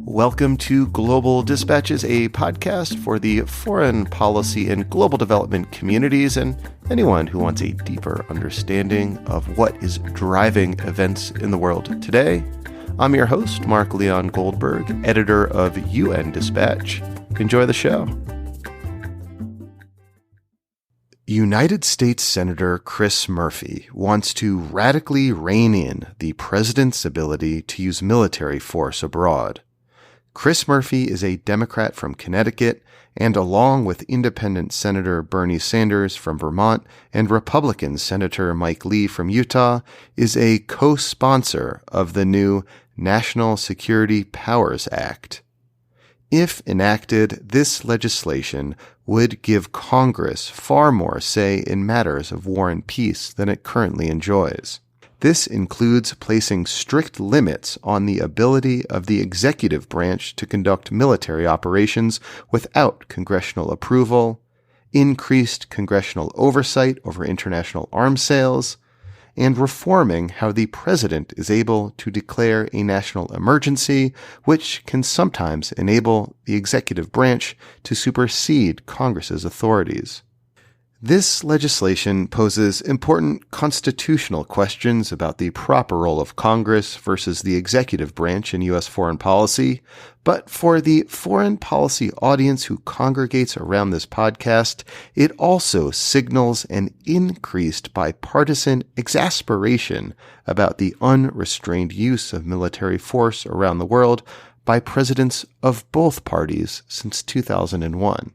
Welcome to Global Dispatches, a podcast for the foreign policy and global development communities and anyone who wants a deeper understanding of what is driving events in the world today. I'm your host, Mark Leon Goldberg, editor of UN Dispatch. Enjoy the show. United States Senator Chris Murphy wants to radically rein in the president's ability to use military force abroad. Chris Murphy is a Democrat from Connecticut, and along with independent Senator Bernie Sanders from Vermont and Republican Senator Mike Lee from Utah, is a co-sponsor of the new National Security Powers Act. If enacted, this legislation would give Congress far more say in matters of war and peace than it currently enjoys. This includes placing strict limits on the ability of the executive branch to conduct military operations without congressional approval, increased congressional oversight over international arms sales, and reforming how the president is able to declare a national emergency, which can sometimes enable the executive branch to supersede Congress's authorities. This legislation poses important constitutional questions about the proper role of Congress versus the executive branch in U.S. foreign policy, but for the foreign policy audience who congregates around this podcast, it also signals an increased bipartisan exasperation about the unrestrained use of military force around the world by presidents of both parties since 2001.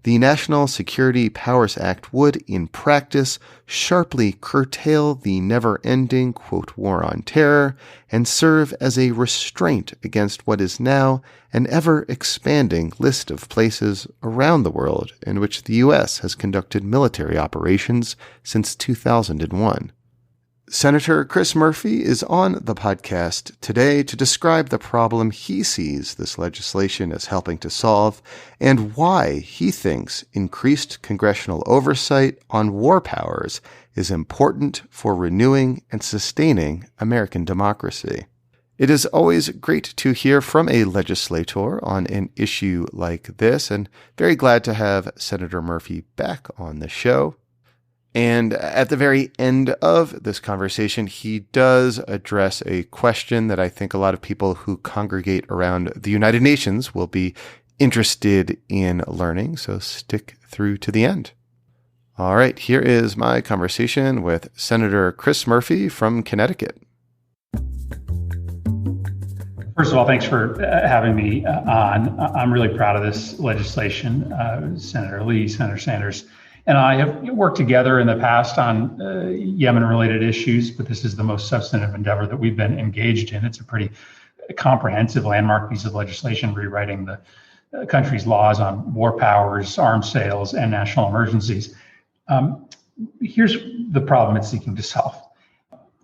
The National Security Powers Act would, in practice, sharply curtail the never-ending, quote, war on terror and serve as a restraint against what is now an ever-expanding list of places around the world in which the U.S. has conducted military operations since 2001. Senator Chris Murphy is on the podcast today to describe the problem he sees this legislation as helping to solve and why he thinks increased congressional oversight on war powers is important for renewing and sustaining American democracy. It is always great to hear from a legislator on an issue like this, and very glad to have Senator Murphy back on the show. And at the very end of this conversation, he does address a question that I think a lot of people who congregate around the United Nations will be interested in learning, so stick through to the end. All right, here is my conversation with Senator Chris Murphy from Connecticut. First of all, thanks for having me on. I'm really proud of this legislation. Senator Lee, Senator Sanders, and I have worked together in the past on Yemen-related issues, but this is the most substantive endeavor that we've been engaged in. It's a pretty comprehensive landmark piece of legislation rewriting the country's laws on war powers, arms sales, and national emergencies. Here's the problem it's seeking to solve.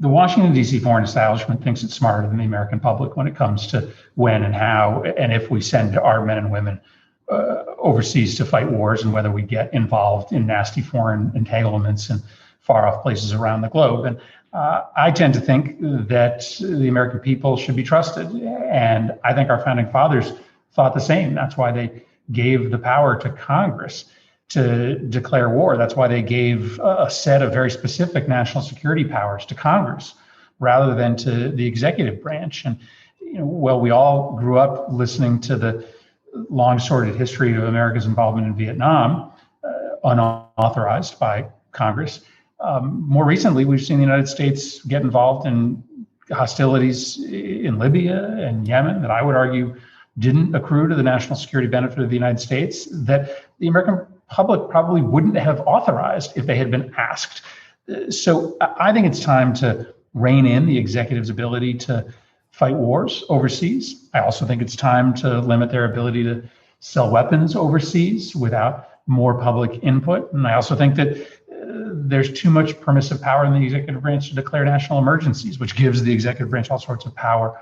The Washington, D.C. foreign establishment thinks it's smarter than the American public when it comes to when and how and if we send our men and women overseas to fight wars and whether we get involved in nasty foreign entanglements in far off places around the globe. And I tend to think that the American people should be trusted. And I think our founding fathers thought the same. That's why they gave the power to Congress to declare war. That's why they gave a set of very specific national security powers to Congress rather than to the executive branch. And, well, we all grew up listening to the long sordid history of America's involvement in Vietnam, unauthorized by Congress. More recently, we've seen the United States get involved in hostilities in Libya and Yemen that I would argue didn't accrue to the national security benefit of the United States, that the American public probably wouldn't have authorized if they had been asked. So I think it's time to rein in the executive's ability to fight wars overseas. I also think it's time to limit their ability to sell weapons overseas without more public input. And I also think that there's too much permissive power in the executive branch to declare national emergencies, which gives the executive branch all sorts of power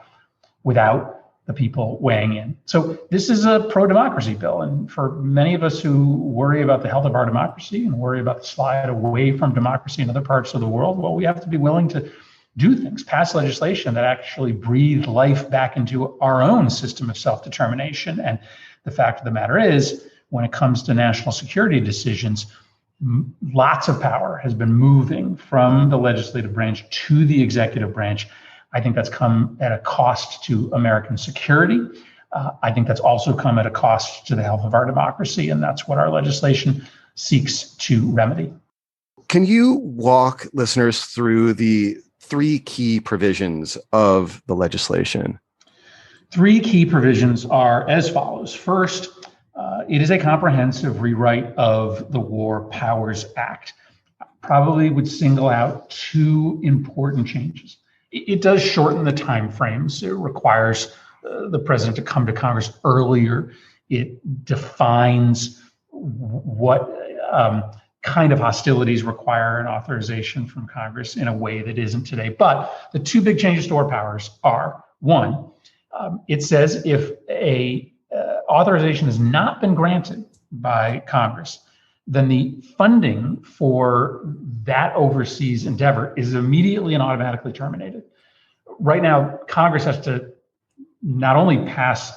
without the people weighing in. So this is a pro-democracy bill. And for many of us who worry about the health of our democracy and worry about the slide away from democracy in other parts of the world, well, we have to be willing to do things, pass legislation that actually breathe life back into our own system of self-determination. And the fact of the matter is, when it comes to national security decisions, lots of power has been moving from the legislative branch to the executive branch. I think that's come at a cost to American security. I think that's also come at a cost to the health of our democracy, and that's what our legislation seeks to remedy. Can you walk listeners through the three key provisions of the legislation? Three key provisions are as follows. First, it is a comprehensive rewrite of the War Powers Act. Probably would single out two important changes. It does shorten the time frames. It requires the president to come to Congress earlier. It defines what kind of hostilities require an authorization from Congress in a way that isn't today. But the two big changes to our powers are, one, it says if a authorization has not been granted by Congress, then the funding for that overseas endeavor is immediately and automatically terminated. Right now, Congress has to not only pass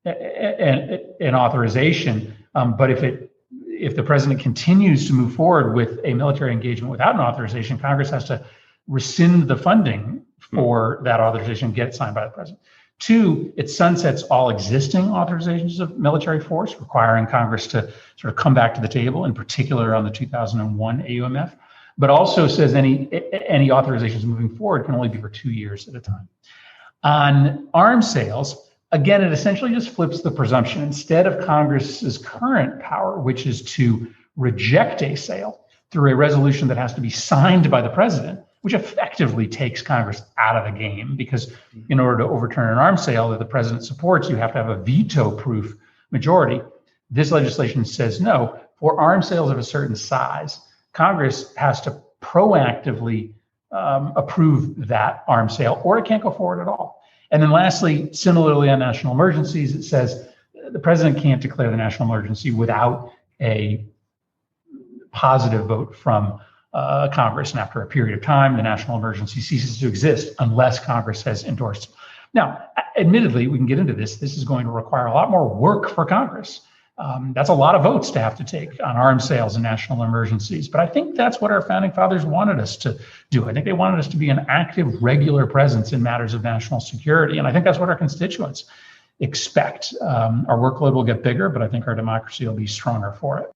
an authorization, but if the president continues to move forward with a military engagement without an authorization, Congress has to rescind the funding for that authorization, get it signed by the president. Two, it sunsets all existing authorizations of military force, requiring Congress to sort of come back to the table, in particular on the 2001 AUMF, but also says any authorizations moving forward can only be for 2 years at a time. On arms sales, again, it essentially just flips the presumption. Instead of Congress's current power, which is to reject a sale through a resolution that has to be signed by the president, which effectively takes Congress out of the game, because in order to overturn an arms sale that the president supports, you have to have a veto-proof majority. This legislation says no. For arms sales of a certain size, Congress has to proactively approve that arms sale, or it can't go forward at all. And then lastly, similarly on national emergencies, it says the president can't declare the national emergency without a positive vote from Congress. And after a period of time, the national emergency ceases to exist unless Congress has endorsed it. Now, admittedly, we can get into this. This is going to require a lot more work for Congress. That's a lot of votes to have to take on arms sales and national emergencies. But I think that's what our founding fathers wanted us to do. I think they wanted us to be an active, regular presence in matters of national security. And I think that's what our constituents expect. Our workload will get bigger, but I think our democracy will be stronger for it.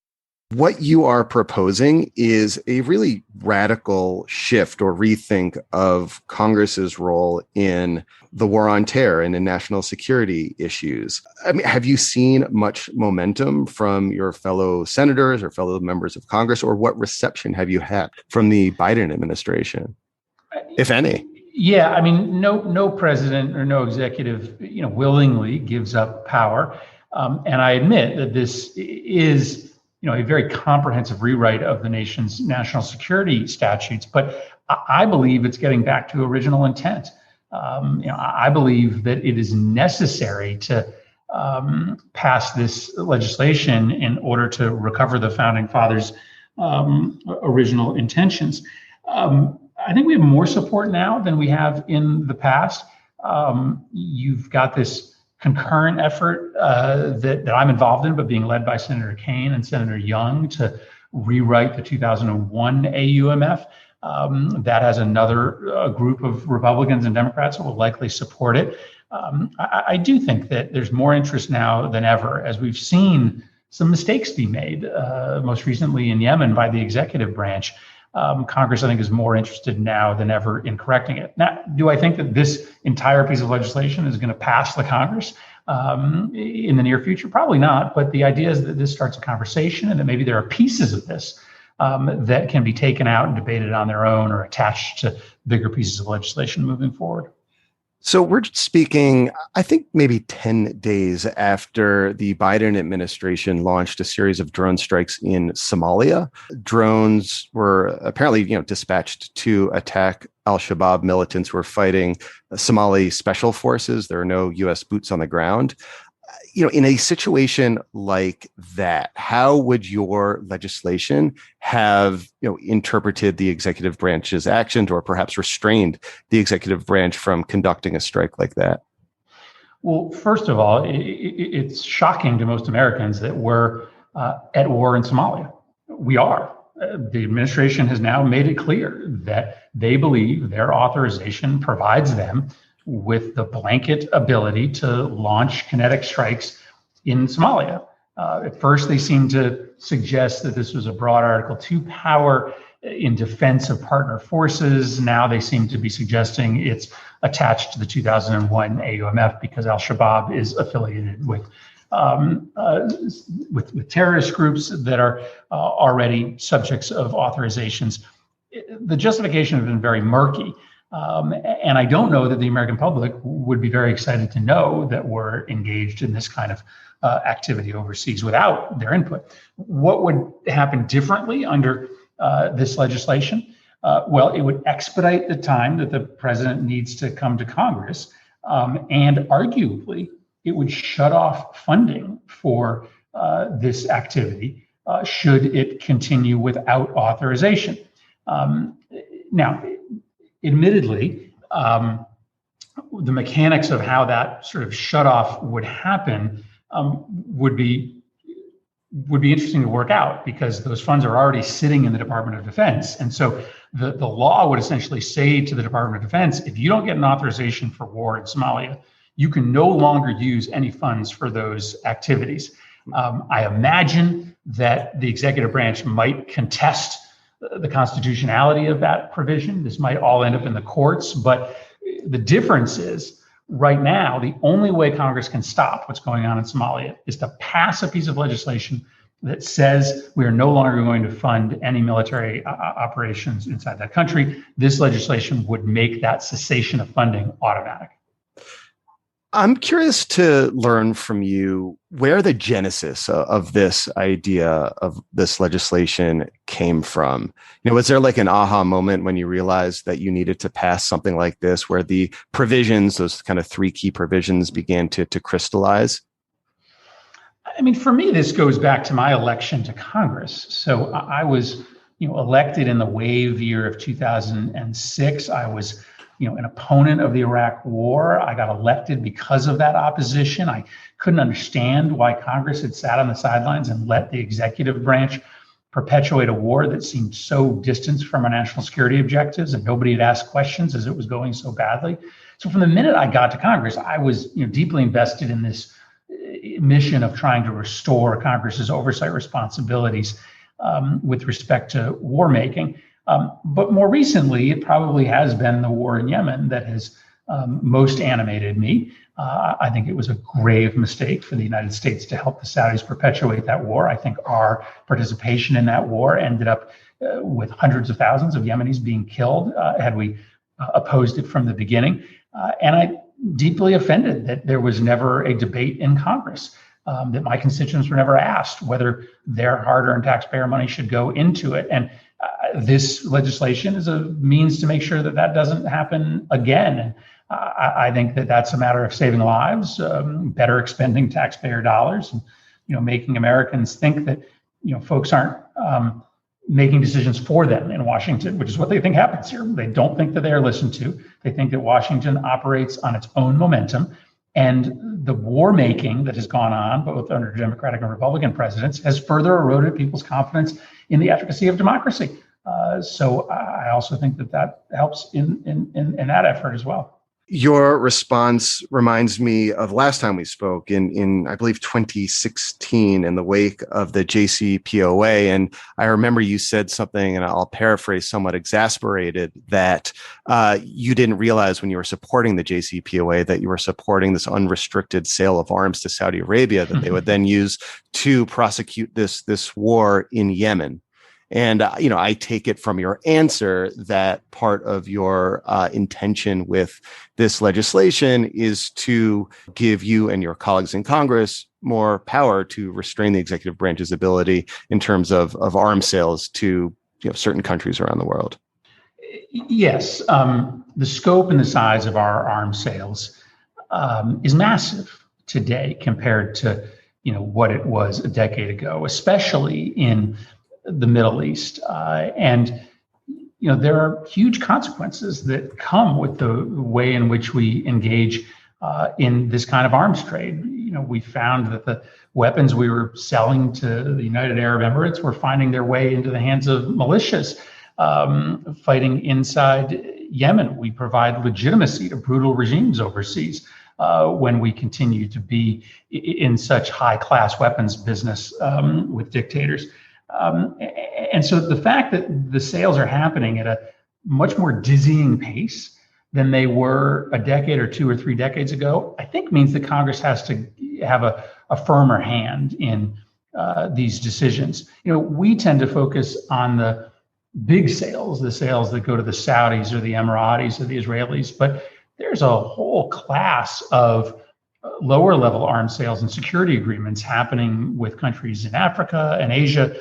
What you are proposing is a really radical shift or rethink of Congress's role in the war on terror and in national security issues. I mean, have you seen much momentum from your fellow senators or fellow members of Congress, or what reception have you had from the Biden administration, if any? Yeah, I mean, no president or no executive, willingly gives up power, and I admit that this is a very comprehensive rewrite of the nation's national security statutes, but I believe it's getting back to original intent. I believe that it is necessary to pass this legislation in order to recover the founding fathers' original intentions. I think we have more support now than we have in the past. You've got this concurrent effort that I'm involved in, but being led by Senator Kaine and Senator Young to rewrite the 2001 AUMF. That has another group of Republicans and Democrats that will likely support it. I do think that there's more interest now than ever, as we've seen some mistakes be made, most recently in Yemen by the executive branch. Congress, I think, is more interested now than ever in correcting it. Now, do I think that this entire piece of legislation is going to pass the Congress in the near future? Probably not. But the idea is that this starts a conversation and that maybe there are pieces of this that can be taken out and debated on their own or attached to bigger pieces of legislation moving forward. So we're speaking, I think, maybe 10 days after the Biden administration launched a series of drone strikes in Somalia. Drones were apparently, dispatched to attack al-Shabaab militants who were fighting Somali special forces. There are no U.S. boots on the ground. In a situation like that, how would your legislation have, interpreted the executive branch's actions or perhaps restrained the executive branch from conducting a strike like that? Well, first of all, it's shocking to most Americans that we're at war in Somalia. We are. The administration has now made it clear that they believe their authorization provides them with the blanket ability to launch kinetic strikes in Somalia. At first, they seemed to suggest that this was a broad Article 2 power in defense of partner forces. Now they seem to be suggesting it's attached to the 2001 AUMF because al-Shabaab is affiliated with terrorist groups that are already subjects of authorizations. The justification has been very murky. And I don't know that the American public would be very excited to know that we're engaged in this kind of activity overseas without their input. What would happen differently under this legislation? Well, it would expedite the time that the president needs to come to Congress, and arguably, it would shut off funding for this activity should it continue without authorization. Now, admittedly, the mechanics of how that sort of shut off would happen would be interesting to work out because those funds are already sitting in the Department of Defense. And so the law would essentially say to the Department of Defense, if you don't get an authorization for war in Somalia, you can no longer use any funds for those activities. I imagine that the executive branch might contest the constitutionality of that provision. This might all end up in the courts, but the difference is right now, the only way Congress can stop what's going on in Somalia is to pass a piece of legislation that says we are no longer going to fund any military operations inside that country. This legislation would make that cessation of funding automatic. I'm curious to learn from you where the genesis of this idea of this legislation came from. Was there like an aha moment when you realized that you needed to pass something like this, where the provisions, those kind of three key provisions, began to crystallize? I mean, for me, this goes back to my election to Congress. So I was, elected in the wave year of 2006. I was an opponent of the Iraq War. I got elected because of that opposition. I couldn't understand why Congress had sat on the sidelines and let the executive branch perpetuate a war that seemed so distant from our national security objectives, and nobody had asked questions as it was going so badly. So from the minute I got to Congress, I was deeply invested in this mission of trying to restore Congress's oversight responsibilities with respect to war making. But more recently, it probably has been the war in Yemen that has most animated me. I think it was a grave mistake for the United States to help the Saudis perpetuate that war. I think our participation in that war ended up with hundreds of thousands of Yemenis being killed had we opposed it from the beginning. And I'm deeply offended that there was never a debate in Congress, that my constituents were never asked whether their hard-earned taxpayer money should go into it. And this legislation is a means to make sure that that doesn't happen again. And I think that that's a matter of saving lives, better expending taxpayer dollars, and making Americans think that folks aren't making decisions for them in Washington, which is what they think happens here. They don't think that they are listened to. They think that Washington operates on its own momentum. And the war making that has gone on, both under Democratic and Republican presidents, has further eroded people's confidence in the efficacy of democracy. So I also think that helps in that effort as well. Your response reminds me of last time we spoke in I believe 2016 in the wake of the JCPOA. And I remember you said something, and I'll paraphrase, somewhat exasperated, that you didn't realize when you were supporting the JCPOA that you were supporting this unrestricted sale of arms to Saudi Arabia that they would then use to prosecute this war in Yemen. And, I take it from your answer that part of your intention with this legislation is to give you and your colleagues in Congress more power to restrain the executive branch's ability in terms of arms sales to certain countries around the world. Yes. The scope and the size of our arms sales is massive. today compared to what it was a decade ago, especially in the Middle East. And there are huge consequences that come with the way in which we engage in this kind of arms trade. We found that the weapons we were selling to the United Arab Emirates were finding their way into the hands of militias fighting inside Yemen. We provide legitimacy to brutal regimes overseas when we continue to be in such high-class weapons business with dictators. And so the fact that the sales are happening at a much more dizzying pace than they were a decade or 2 or 3 decades ago, I think means that Congress has to have a firmer hand in these decisions. We tend to focus on the big sales, the sales that go to the Saudis or the Emiratis or the Israelis, but there's a whole class of lower level arms sales and security agreements happening with countries in Africa and Asia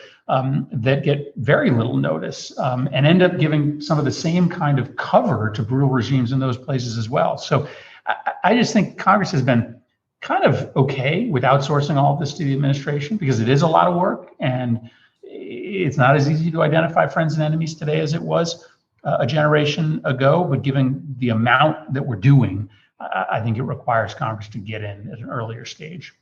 that get very little notice and end up giving some of the same kind of cover to brutal regimes in those places as well. So I just think Congress has been kind of okay with outsourcing all of this to the administration because it is a lot of work and it's not as easy to identify friends and enemies today as it was a generation ago. But given the amount that we're doing, I think it requires Congress to get in at an earlier stage.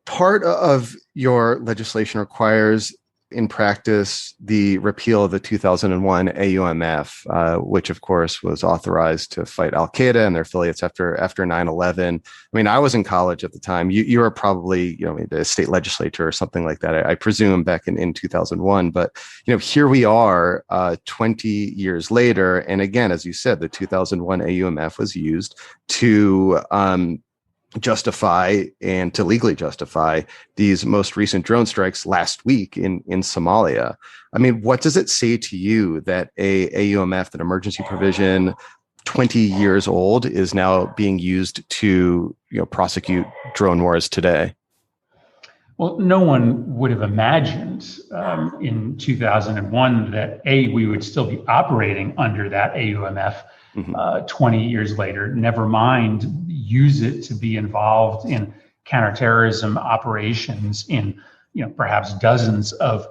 Part of your legislation requires, in practice, the repeal of the 2001 AUMF, which, of course, was authorized to fight al-Qaeda and their affiliates after 9/11. I mean, I was in college at the time. You were probably, the state legislature or something like that, I presume, back in 2001. But, here we are 20 years later. And again, as you said, the 2001 AUMF was used to justify and to legally justify these most recent drone strikes last week in Somalia. I mean, what does it say to you that a AUMF, that emergency provision, 20 years old, is now being used to prosecute drone wars today? Well, no one would have imagined in 2001 that we would still be operating under that AUMF 20 years later, never mind use it to be involved in counterterrorism operations in perhaps dozens of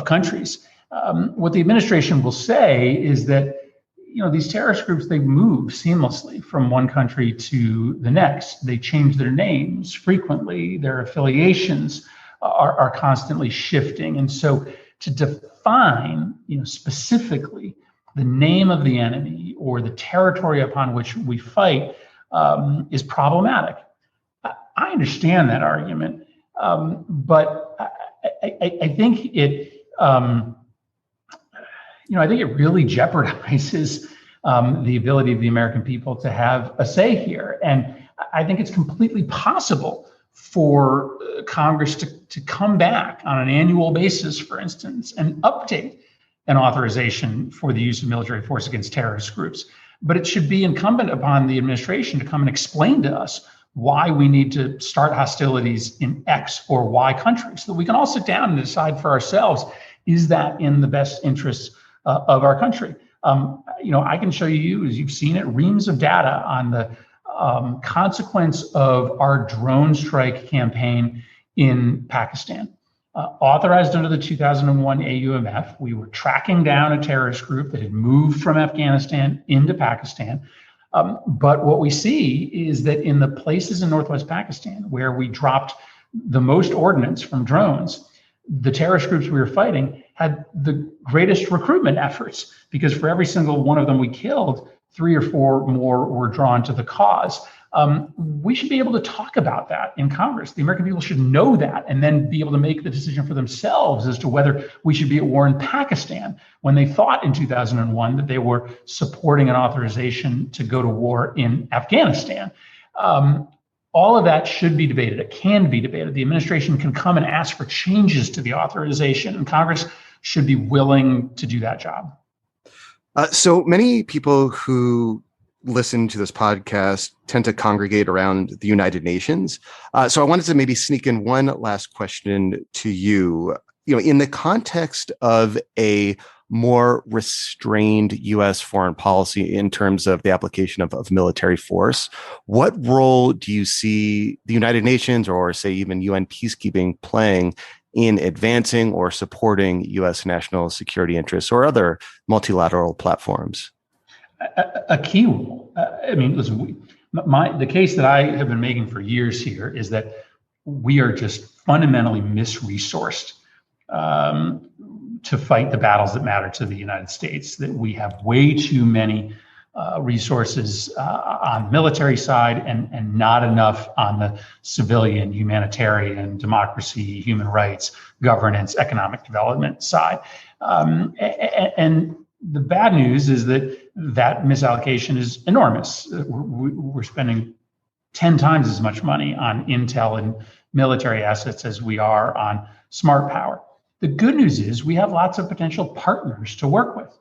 countries. What the administration will say is that these terrorist groups, they move seamlessly from one country to the next. They change their names frequently. Their affiliations are constantly shifting. And so to define specifically the name of the enemy or the territory upon which we fight is problematic. I understand that argument, but I think it, I think it really jeopardizes the ability of the American people to have a say here. And I think it's completely possible for Congress to come back on an annual basis, for instance, and update an authorization for the use of military force against terrorist groups. But it should be incumbent upon the administration to come and explain to us why we need to start hostilities in X or Y country, so that we can all sit down and decide for ourselves, is that in the best interests of our country? I can show you, as you've seen it, reams of data on the consequence of our drone strike campaign in Pakistan. Authorized under the 2001 AUMF, we were tracking down a terrorist group that had moved from Afghanistan into Pakistan. But what we see is that in the places in Northwest Pakistan where we dropped the most ordnance from drones, the terrorist groups we were fighting had the greatest recruitment efforts, because for every single one of them we killed, 3 or 4 more were drawn to the cause. We should be able to talk about that in Congress. The American people should know that and then be able to make the decision for themselves as to whether we should be at war in Pakistan, when they thought in 2001 that they were supporting an authorization to go to war in Afghanistan. All of that should be debated. It can be debated. The administration can come and ask for changes to the authorization, and Congress should be willing to do that job. So many people who listen to this podcast tend to congregate around the United Nations. So I wanted to maybe sneak in one last question to you. In the context of a more restrained U.S. foreign policy in terms of the application of military force. What role do you see the United Nations or, say, even UN peacekeeping playing in advancing or supporting U.S. national security interests or other multilateral platforms? A key role. Listen, the case that I have been making for years here is that we are just fundamentally mis-resourced to fight the battles that matter to the United States, that we have way too many resources on the military side and not enough on the civilian, humanitarian, democracy, human rights, governance, economic development side. And the bad news is that misallocation is enormous. We're spending 10 times as much money on intel and military assets as we are on smart power. The good news is we have lots of potential partners to work with.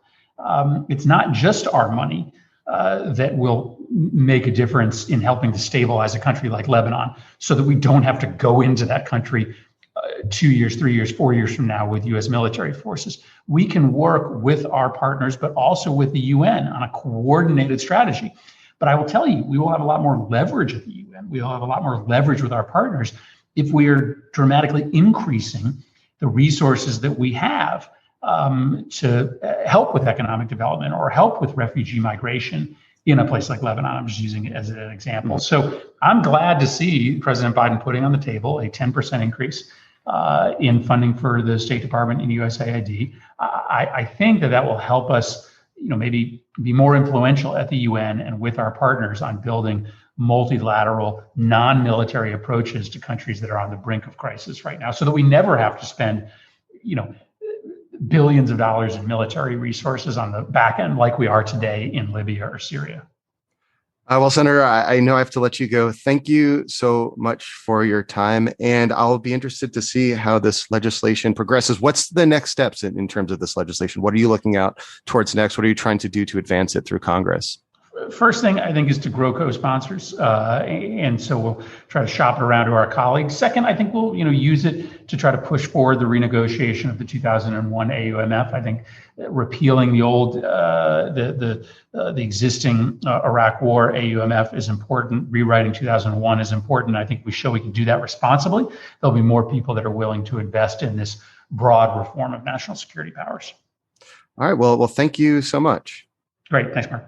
It's not just our money that will make a difference in helping to stabilize a country like Lebanon so that we don't have to go into that country 2 years, 3 years, 4 years from now with U.S. military forces. We can work with our partners, but also with the UN on a coordinated strategy. But I will tell you, we will have a lot more leverage at the UN. We will have a lot more leverage with our partners if we are dramatically increasing the resources that we have to help with economic development or help with refugee migration in a place like Lebanon. I'm just using it as an example. So I'm glad to see President Biden putting on the table a 10% increase in funding for the State Department and USAID. I think that will help us, maybe be more influential at the UN and with our partners on building multilateral, non-military approaches to countries that are on the brink of crisis right now, so that we never have to spend, billions of dollars in military resources on the back end like we are today in Libya or Syria. Well, Senator, I know I have to let you go. Thank you so much for your time. And I'll be interested to see how this legislation progresses. What's the next steps in terms of this legislation? What are you looking out towards next? What are you trying to do to advance it through Congress? First thing, I think, is to grow co-sponsors. And so we'll try to shop it around to our colleagues. Second, I think we'll use it to try to push forward the renegotiation of the 2001 AUMF. I think repealing the old, the existing Iraq War AUMF is important. Rewriting 2001 is important. I think we show we can do that responsibly. There'll be more people that are willing to invest in this broad reform of national security powers. All right. Well, thank you so much. Great. Thanks, Mark.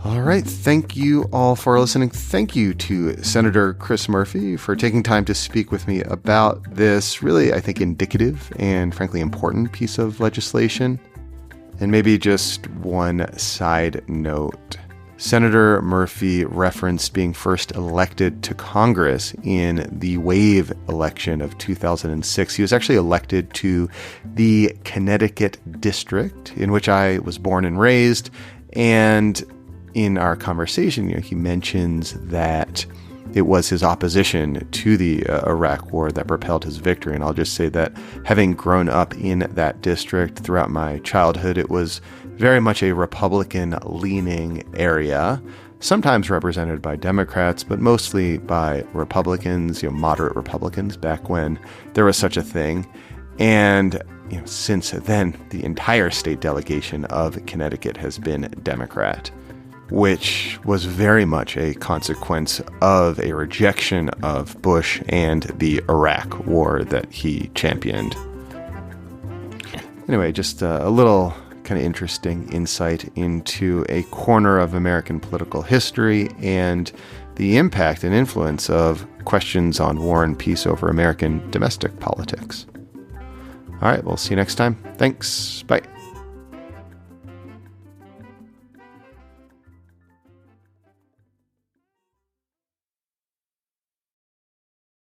All right. Thank you all for listening. Thank you to Senator Chris Murphy for taking time to speak with me about this really, I think, indicative and frankly important piece of legislation. And maybe just one side note. Senator Murphy referenced being first elected to Congress in the wave election of 2006. He was actually elected to the Connecticut district in which I was born and raised. And in our conversation, he mentions that it was his opposition to the Iraq War that propelled his victory. And I'll just say that having grown up in that district throughout my childhood, it was very much a Republican-leaning area, sometimes represented by Democrats, but mostly by Republicans, moderate Republicans, back when there was such a thing. And since then, the entire state delegation of Connecticut has been Democrat, which was very much a consequence of a rejection of Bush and the Iraq War that he championed. Anyway, just a little kind of interesting insight into a corner of American political history and the impact and influence of questions on war and peace over American domestic politics. All right, we'll see you next time. Thanks. Bye.